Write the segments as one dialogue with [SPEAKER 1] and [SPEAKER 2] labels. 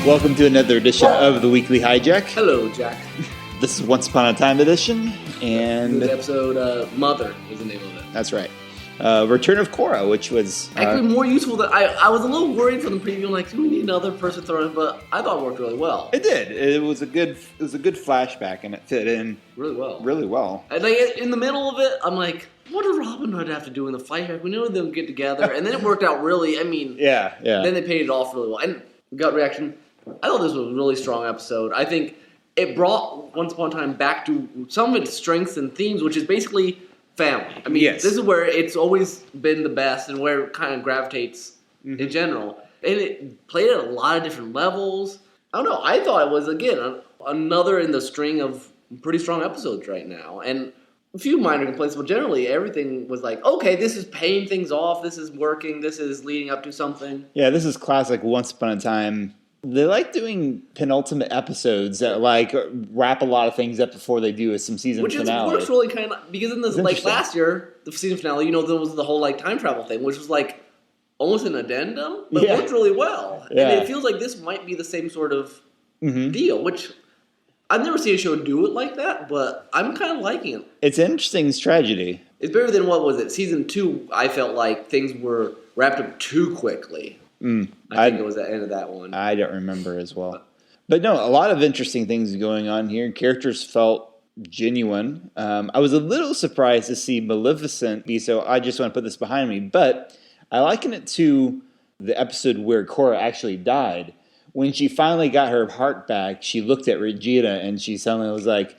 [SPEAKER 1] Welcome to another edition of the Weekly Hijack.
[SPEAKER 2] Hello, Jack.
[SPEAKER 1] This is Once Upon a Time edition, and
[SPEAKER 2] the episode Mother is the name of it.
[SPEAKER 1] That's right. Return of Korra, which was
[SPEAKER 2] actually more useful than I was a little worried from the preview. Like, do we need another person thrown in? But I thought it worked really well.
[SPEAKER 1] It did. It was a good flashback, and it fit in
[SPEAKER 2] really well.
[SPEAKER 1] Really well.
[SPEAKER 2] And like in the middle of it, I'm like, what did Robin Hood have to do in the flashback? We knew them get together, and then it worked out really. I mean,
[SPEAKER 1] yeah.
[SPEAKER 2] Then they paid it off really well. And gut reaction. I thought this was a really strong episode. I think it brought Once Upon a Time back to some of its strengths and themes, which is basically family. I mean, This is where it's always been the best and where it kind of gravitates in general. And it played at a lot of different levels. I don't know. I thought it was, again, another in the string of pretty strong episodes right now. And a few minor complaints, but generally everything was like, okay, this is paying things off. This is working. This is leading up to something.
[SPEAKER 1] Yeah, this is classic Once Upon a Time. They like doing penultimate episodes that like wrap a lot of things up before they do some season finale.
[SPEAKER 2] Which works really kind of because in this like last year the season finale, there was the whole like time travel thing, which was like almost an addendum, but it worked really well. Yeah. And it feels like this might be the same sort of deal, which I've never seen a show do it like that, but I'm kind of liking it.
[SPEAKER 1] It's an interesting strategy.
[SPEAKER 2] It's better than what was it? Season 2, I felt like things were wrapped up too quickly. I think it was the end of that one.
[SPEAKER 1] I don't remember as well. But no, a lot of interesting things going on here. Characters felt genuine. I was a little surprised to see Maleficent be so, I just want to put this behind me. But I liken it to the episode where Korra actually died. When she finally got her heart back, she looked at Regina and she suddenly was like,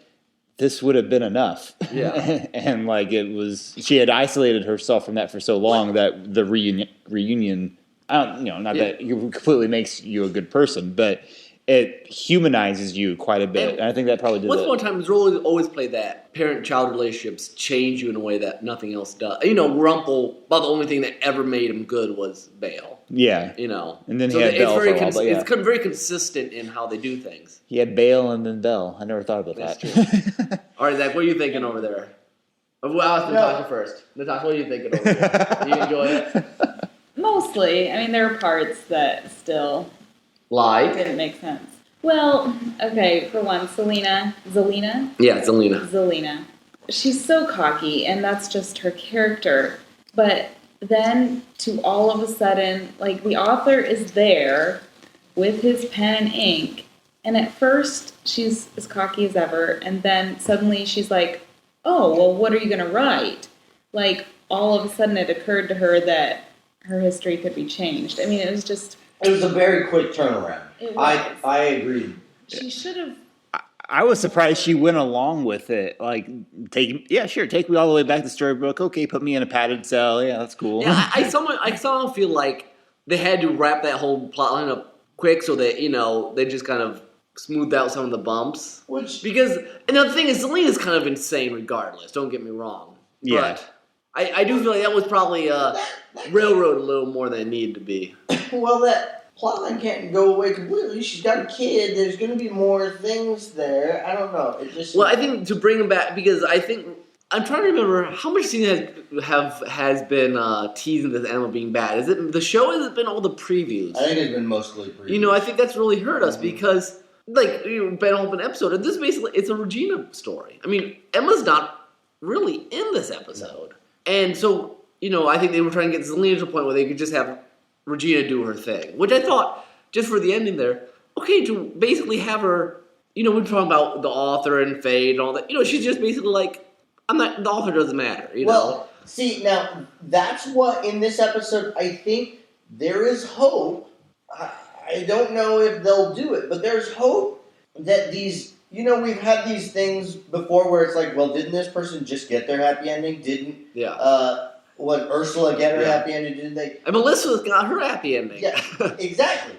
[SPEAKER 1] this would have been enough.
[SPEAKER 2] Yeah.
[SPEAKER 1] And like she had isolated herself from that for so long that the reunion not that it completely makes you a good person, but it humanizes you quite a bit. And I think that probably did it.
[SPEAKER 2] Once upon a time, there's always played that parent-child relationships change you in a way that nothing else does. Rumpel, about the only thing that ever made him good was Bale.
[SPEAKER 1] Yeah.
[SPEAKER 2] And
[SPEAKER 1] then he had Belle for a while, but
[SPEAKER 2] it's very consistent in how they do things.
[SPEAKER 1] He had Bale and then Belle. I never thought about
[SPEAKER 2] That's
[SPEAKER 1] that.
[SPEAKER 2] True. All right, Zach, what are you thinking over there? Well, I'll ask Natasha first. Natasha, what are you thinking over there? Do you enjoy it?
[SPEAKER 3] Mostly. I mean, there are parts that still didn't make sense. Well, okay, for one, Zelina?
[SPEAKER 2] Yeah, Zelina.
[SPEAKER 3] Zelina. She's so cocky, and that's just her character. But then, to all of a sudden, like, the author is there with his pen and ink, and at first, she's as cocky as ever, and then suddenly she's like, oh, well, what are you going to write? Like, all of a sudden it occurred to her that her history could be changed. I mean, it was a
[SPEAKER 4] very quick turnaround. I agree.
[SPEAKER 3] She should have.
[SPEAKER 1] I was surprised she went along with it. Like, take me all the way back to Storybrooke. Okay, put me in a padded cell. Yeah, that's cool.
[SPEAKER 2] Yeah, I somehow feel like they had to wrap that whole plotline up quick so that, they just kind of smoothed out some of the bumps. Because another thing is, Selena's kind of insane regardless. Don't get me wrong.
[SPEAKER 1] Yeah.
[SPEAKER 2] But I do feel like that was probably railroad a little more than it needed to be.
[SPEAKER 4] Well, that plotline can't go away completely. She's got a kid. There's going to be more things there. I don't know.
[SPEAKER 2] Well, I think to bring him back, because I think I'm trying to remember how much scene has been teasing this animal being bad. Is it the show? Has it been all the previews?
[SPEAKER 4] I think it's been mostly previews.
[SPEAKER 2] I think that's really hurt us because been open episode, and this basically it's a Regina story. I mean, Emma's not really in this episode. No. And so, I think they were trying to get Zelina to a point where they could just have Regina do her thing. Which I thought, just for the ending there, okay, to basically have her, we're talking about the author and fate and all that. She's just basically like, the author doesn't matter,
[SPEAKER 4] Well, see, now, that's what, in this episode, I think there is hope. I don't know if they'll do it, but there's hope that these... we've had these things before where it's like, well, didn't this person just get their happy ending? Didn't Ursula get her happy ending? Didn't they?
[SPEAKER 2] And Melissa's got her happy ending.
[SPEAKER 4] Yeah, exactly.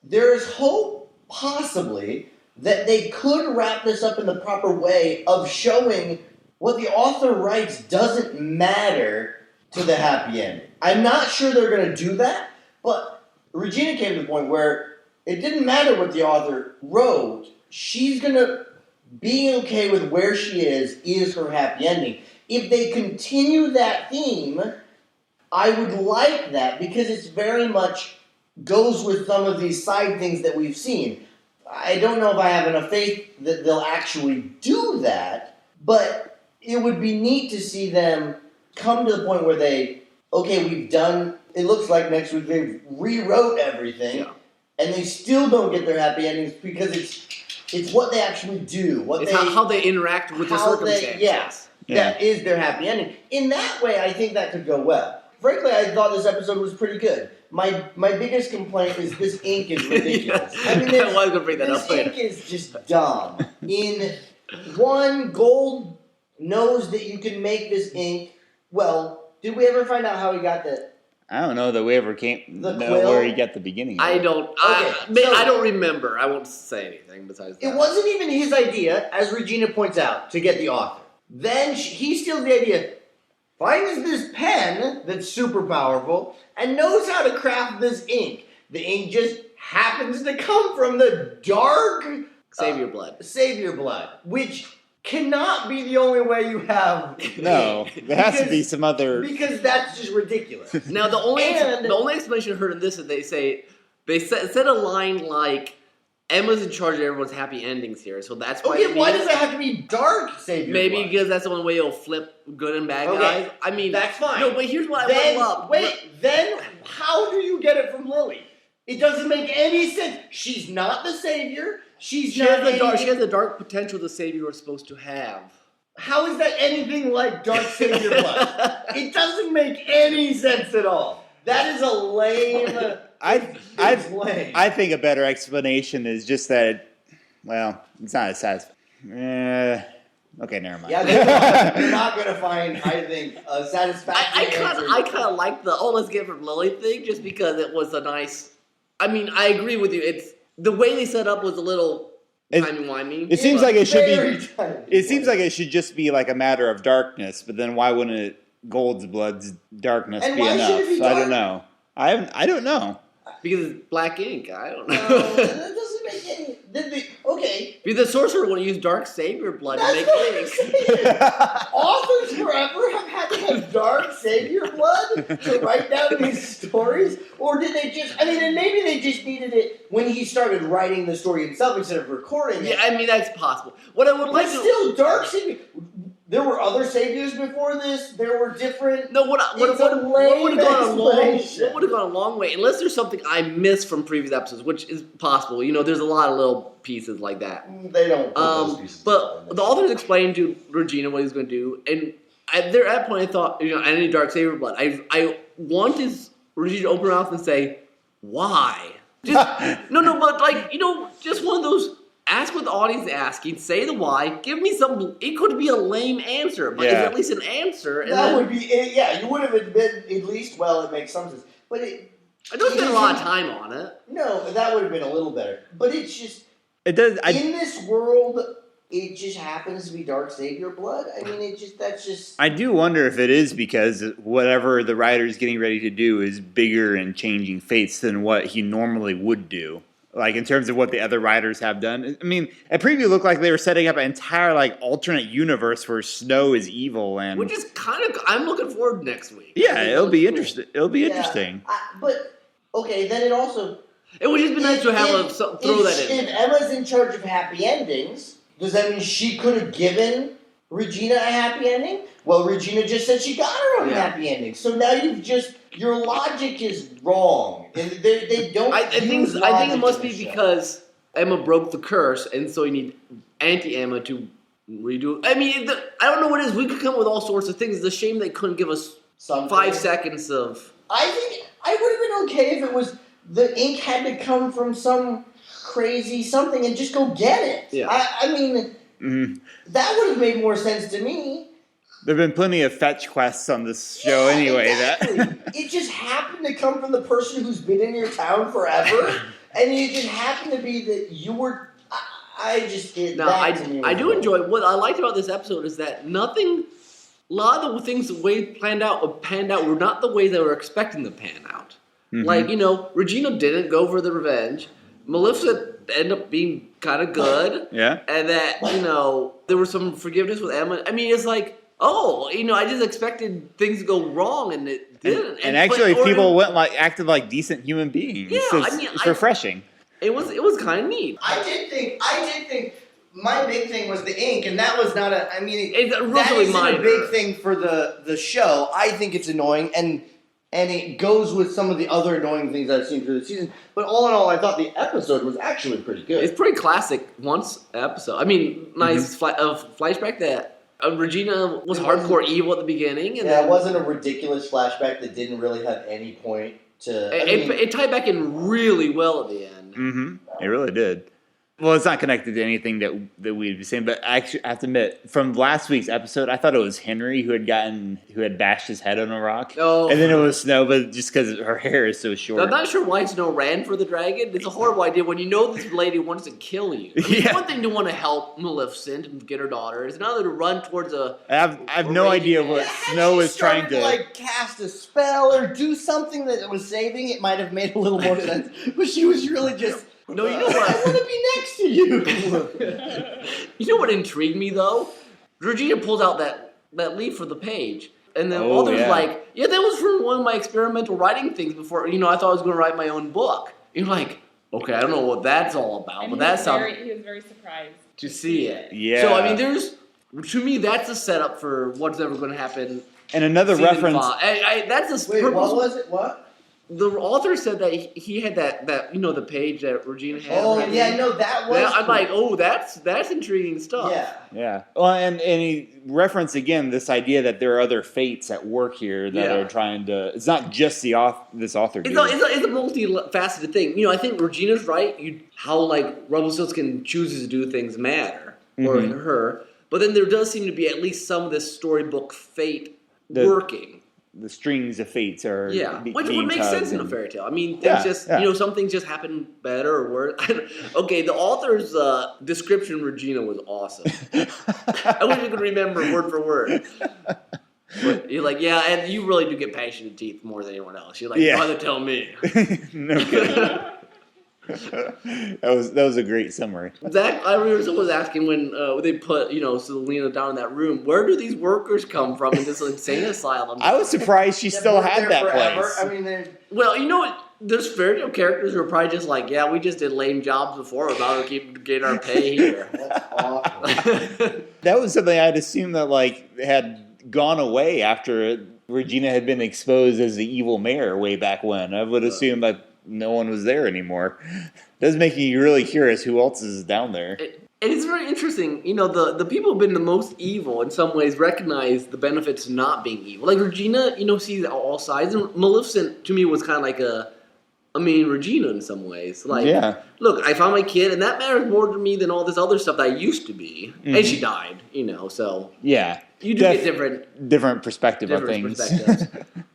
[SPEAKER 4] There is hope, possibly, that they could wrap this up in the proper way of showing what the author writes doesn't matter to the happy ending. I'm not sure they're going to do that, but Regina came to the point where it didn't matter what the author wrote. She's going to be okay with where she is her happy ending. If they continue that theme, I would like that because it's very much goes with some of these side things that we've seen. I don't know if I have enough faith that they'll actually do that, but it would be neat to see them come to the point where we've done, it looks like next week they rewrote everything, and they still don't get their happy endings because it's what they actually do.
[SPEAKER 2] How they interact with the circumstances.
[SPEAKER 4] That is their happy ending. In that way, I think that could go well. Frankly, I thought this episode was pretty good. My biggest complaint is this ink is ridiculous. I mean,
[SPEAKER 2] I was going to bring that up later.
[SPEAKER 4] This ink is just dumb. In one, Gold knows that you can make this ink. Well, did we ever find out how he got that?
[SPEAKER 1] I don't know that we ever where he got the beginning of it.
[SPEAKER 2] I don't remember. I won't say anything besides that.
[SPEAKER 4] It wasn't even his idea, as Regina points out, to get the author. Then he steals the idea, finds this pen that's super powerful, and knows how to craft this ink. The ink just happens to come from the dark
[SPEAKER 2] Savior blood.
[SPEAKER 4] Savior blood, which cannot be the only way you have.
[SPEAKER 1] No, there has to be some other.
[SPEAKER 4] Because that's just ridiculous.
[SPEAKER 2] Now the only explanation I heard in this is they said a line like, Emma's in charge of everyone's happy endings here, so that's why.
[SPEAKER 4] Okay, why does it have to be dark Savior
[SPEAKER 2] Maybe
[SPEAKER 4] blood?
[SPEAKER 2] Because that's the only way you'll flip good and bad guys. I mean,
[SPEAKER 4] that's fine.
[SPEAKER 2] No, but here's what I love.
[SPEAKER 4] Then how do you get it from Lily? It doesn't make any sense. She's not the Savior. She has
[SPEAKER 2] the dark potential the Savior was supposed to have.
[SPEAKER 4] How is that anything like dark Savior blood? It doesn't make any sense at all. That is a lame.
[SPEAKER 1] I think a better explanation is just that, it's not as satisfying. Okay, never mind.
[SPEAKER 4] Yeah, you're not going to find, I think, a satisfactory answer.
[SPEAKER 2] I kind of like the, let's get it from Lily thing, just because it was a nice... I mean, I agree with you. It's the way they set up was a little timey-wimey.
[SPEAKER 1] It seems like it should be... It seems like it should just be like a matter of darkness, but then why wouldn't Gold's Blood's darkness be enough?
[SPEAKER 4] Should it be
[SPEAKER 1] I don't know. I don't know.
[SPEAKER 2] Because it's black ink. I don't know.
[SPEAKER 4] No, that doesn't make any... Okay.
[SPEAKER 2] Because the sorcerer would use dark savior blood to make ink.
[SPEAKER 4] Authors forever have had to have dark savior blood to write down these stories? Or did they just... I mean, and maybe they just needed it when he started writing the story himself instead of recording it.
[SPEAKER 2] Yeah, I mean, that's possible. What I would like to...
[SPEAKER 4] still, dark savior... There were other saviors before this. There were different...
[SPEAKER 2] No, what would have gone a long way, unless there's something I missed from previous episodes, which is possible. You know, there's a lot of little pieces like that.
[SPEAKER 4] They don't put those pieces
[SPEAKER 2] but the authors explained to Regina what he's going to do, and at that point I thought, I need dark savior blood. I want Regina to open her mouth and say, why? Just, but like, just one of those... Ask what the audience is asking, say the why, give me some... It could be a lame answer, but it's at least an answer. And
[SPEAKER 4] would be... Yeah, you would have been at least, it makes some sense. But I
[SPEAKER 2] don't spend a lot of time on it.
[SPEAKER 4] No, that would have been a little better. But it's just...
[SPEAKER 1] It does...
[SPEAKER 4] in this world, it just happens to be dark savior blood. I mean, that's just...
[SPEAKER 1] I do wonder if it is because whatever the writer's getting ready to do is bigger and changing fates than what he normally would do. Like, in terms of what the other writers have done. I mean, at preview looked like they were setting up an entire, alternate universe where Snow is evil and...
[SPEAKER 2] Which is kind of... I'm looking forward to next week.
[SPEAKER 1] Yeah, it'll be interesting. It'll be interesting.
[SPEAKER 4] But, okay, then it also...
[SPEAKER 2] It would just be nice to have throw that in.
[SPEAKER 4] If Emma's in charge of happy endings, does that mean she could have given Regina a happy ending? Well, Regina just said she got her own happy ending. So now you've just... Your logic is wrong. And they don't
[SPEAKER 2] I think it must be because Emma broke the curse, and so you need Auntie-Emma to redo... I mean, I don't know what it is. We could come up with all sorts of things. It's a shame they couldn't give us 5 seconds of...
[SPEAKER 4] I think I would have been okay if it was... The ink had to come from some crazy something and just go get it.
[SPEAKER 2] Yeah.
[SPEAKER 4] I mean, that would have made more sense to me.
[SPEAKER 1] There have been plenty of fetch quests on this show anyway.
[SPEAKER 4] Exactly. It just happened to come from the person who's been in your town forever, and it just happened to be that you were... I just did that.
[SPEAKER 2] I do enjoy... What I liked about this episode is that nothing... A lot of the things the way panned out were not the way they were expecting to pan out. Mm-hmm. Like, Regina didn't go for the revenge. Maleficent ended up being kind of good.
[SPEAKER 1] Yeah.
[SPEAKER 2] And that, there was some forgiveness with Emma. I mean, it's like... oh, I just expected things to go wrong, and it didn't.
[SPEAKER 1] And actually, people acted like decent human beings.
[SPEAKER 2] Yeah,
[SPEAKER 1] so it's refreshing.
[SPEAKER 2] It was kind of neat.
[SPEAKER 4] I did think my big thing was the ink, and that was not a. I mean,
[SPEAKER 2] it's
[SPEAKER 4] that isn't a big thing for the show. I think it's annoying, and it goes with some of the other annoying things I've seen through the season. But all in all, I thought the episode was actually pretty good.
[SPEAKER 2] It's pretty classic once episode. I mean, nice flashback that Regina was hardcore evil at the beginning. And
[SPEAKER 4] it wasn't a ridiculous flashback that didn't really have any point to...
[SPEAKER 2] It tied back in really well at the end.
[SPEAKER 1] Mm-hmm. It really did. Well, it's not connected to anything that we'd be saying, but I actually have to admit, from last week's episode, I thought it was Henry who had bashed his head on a rock.
[SPEAKER 2] Oh.
[SPEAKER 1] And then it was Snow, but just because her hair is so short.
[SPEAKER 2] I'm not sure why Snow ran for the dragon. It's a horrible idea when you know this lady wants to kill you. It's one thing to want to help Maleficent and get her daughter. It's another to run towards a...
[SPEAKER 1] I have no idea what Snow is trying to...
[SPEAKER 4] like, cast a spell or do something that was saving, it might have made a little more sense. But she was really just...
[SPEAKER 2] No, you know what?
[SPEAKER 4] I want to be next to you.
[SPEAKER 2] You know what intrigued me, though? Regina pulls out that leaf for the page. And then others like, yeah, that was from one of my experimental writing things before. I thought I was going to write my own book. You're like, okay, I don't know what that's all about.
[SPEAKER 3] And
[SPEAKER 2] but that sounds...
[SPEAKER 3] He was very surprised
[SPEAKER 2] to see it.
[SPEAKER 1] Yeah.
[SPEAKER 2] So, I mean, to me, that's a setup for what's ever going to happen.
[SPEAKER 1] And another reference...
[SPEAKER 2] That's a
[SPEAKER 4] Wait, what was it? What?
[SPEAKER 2] The author said that he had that the page that Regina had.
[SPEAKER 4] Oh, yeah, no, that was...
[SPEAKER 2] I'm like, oh, that's intriguing stuff.
[SPEAKER 4] Yeah.
[SPEAKER 1] Yeah. Well, and he referenced again this idea that there are other fates at work here that are trying to... It's not just this author.
[SPEAKER 2] It's a multifaceted thing. I think Regina's right. How, like, Rumpelstiltskin chooses to do things matter. Or her. But then there does seem to be at least some of this storybook fate working.
[SPEAKER 1] The strings of fates are
[SPEAKER 2] which would make sense in a fairy tale. I mean, things some things just happen better or worse. Okay, the author's description of Regina was awesome. I wish I could remember word for word. But you're like, yeah, and you really do get passionate teeth more than anyone else. You're like, brother, tell me.
[SPEAKER 1] No kidding. That was a great summary.
[SPEAKER 2] Zach, I remember someone was asking when they put Selena down in that room, where do these workers come from in this insane asylum?
[SPEAKER 1] I was surprised she still had that place.
[SPEAKER 4] I mean,
[SPEAKER 2] well, you know what? There's fairy tale characters who are probably just like, yeah, we just did lame jobs before, but now we keep getting our pay here.
[SPEAKER 4] That's awful.
[SPEAKER 1] That was something I'd assume that had gone away after Regina had been exposed as the evil mayor way back when. I would assume that no one was there anymore. It does make you really curious who else is down there.
[SPEAKER 2] And it's very interesting. The people who've been the most evil in some ways recognize the benefits of not being evil. Like Regina, sees all sides. And Maleficent, to me, was kind of like Regina in some ways. Look, I found my kid, and that matters more to me than all this other stuff that I used to be. Mm-hmm. And she died, so...
[SPEAKER 1] Yeah.
[SPEAKER 2] You do get
[SPEAKER 1] different perspective on things.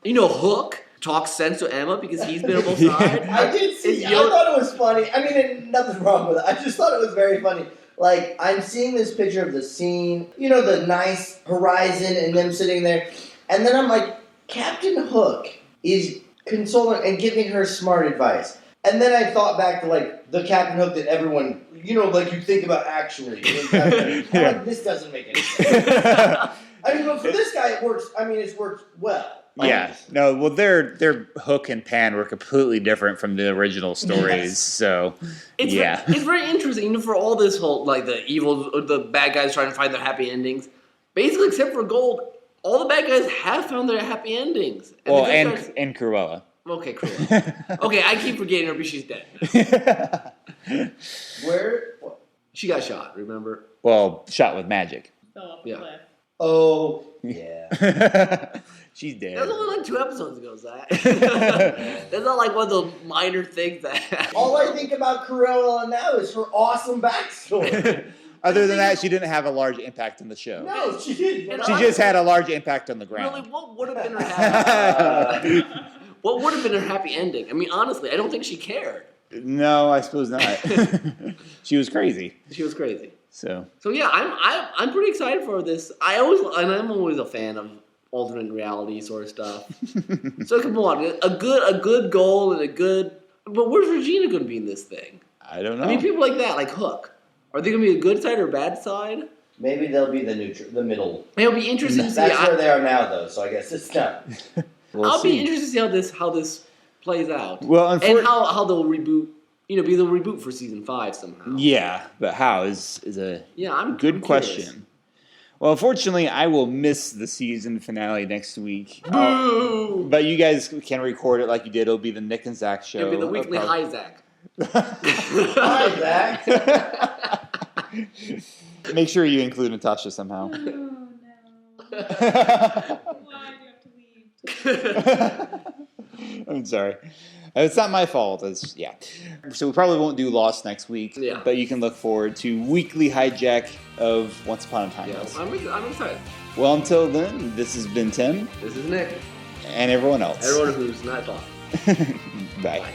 [SPEAKER 2] Hook talks sense to Emma because he's been on both sides.
[SPEAKER 4] I did see. I thought it was funny. I mean, nothing wrong with it. I just thought it was very funny. Like, I'm seeing this picture of the scene, the nice horizon and them sitting there. And then I'm like, Captain Hook is consoling and giving her smart advice. And then I thought back to, the Captain Hook that everyone, you think about actually. This doesn't make any sense. But for this guy, it works. I mean, it's worked well.
[SPEAKER 1] Yeah. No, well, their Hook and Pan were completely different from the original stories, so,
[SPEAKER 2] it's very interesting, for all this whole, the bad guys trying to find their happy endings. Basically, except for Gold, all the bad guys have found their happy endings.
[SPEAKER 1] And Cruella.
[SPEAKER 2] Okay, Cruella. Okay, I keep forgetting her, but she's dead.
[SPEAKER 4] Where?
[SPEAKER 2] She got shot, remember?
[SPEAKER 1] Well, shot with magic.
[SPEAKER 3] Fell off the cliff.
[SPEAKER 4] Oh, yeah.
[SPEAKER 1] She's dead.
[SPEAKER 2] That was only 2 episodes ago, Zach. That's not one of those minor things that...
[SPEAKER 4] All I think about Cruella now is her awesome backstory.
[SPEAKER 1] Other than that, she didn't have a large impact on the show.
[SPEAKER 4] No, she didn't.
[SPEAKER 1] She just had a large impact on the ground.
[SPEAKER 2] Really, what would have been her happy... What would have been her happy ending? I mean, honestly, I don't think she cared.
[SPEAKER 1] No, I suppose not. She was crazy. So
[SPEAKER 2] yeah, I'm pretty excited for this. I'm always a fan of alternate reality sort of stuff. So come on, a good goal and a good. But where's Regina going to be in this thing?
[SPEAKER 1] I don't know.
[SPEAKER 2] I mean, people like that, like Hook, are they going to be a good side or a bad side?
[SPEAKER 4] Maybe they'll be the middle.
[SPEAKER 2] It'll be interesting to see.
[SPEAKER 4] That's where they are now, though. So I guess it's done.
[SPEAKER 2] I'll be interested to see how this plays out.
[SPEAKER 1] Well,
[SPEAKER 2] and how they'll reboot. Be the reboot for season 5 somehow.
[SPEAKER 1] Yeah, but how is a good question.
[SPEAKER 2] Curious.
[SPEAKER 1] Well, unfortunately, I will miss the season finale next week.
[SPEAKER 2] Boo!
[SPEAKER 1] But you guys can record it like you did. It'll be the Nick and Zach show.
[SPEAKER 2] It'll be the Weekly Hijack.
[SPEAKER 4] Hi, Zach.
[SPEAKER 1] Make sure you include Natasha somehow.
[SPEAKER 3] Oh, no. Why do you have to leave?
[SPEAKER 1] I'm sorry. It's not my fault. So we probably won't do Lost next week.
[SPEAKER 2] Yeah.
[SPEAKER 1] But you can look forward to Weekly Hijack of Once Upon a Time.
[SPEAKER 2] Yeah, I'm excited.
[SPEAKER 1] Well, until then, this has been Tim.
[SPEAKER 2] This is Nick.
[SPEAKER 1] And everyone else.
[SPEAKER 2] Everyone who's not talking.
[SPEAKER 1] Bye.
[SPEAKER 2] Bye.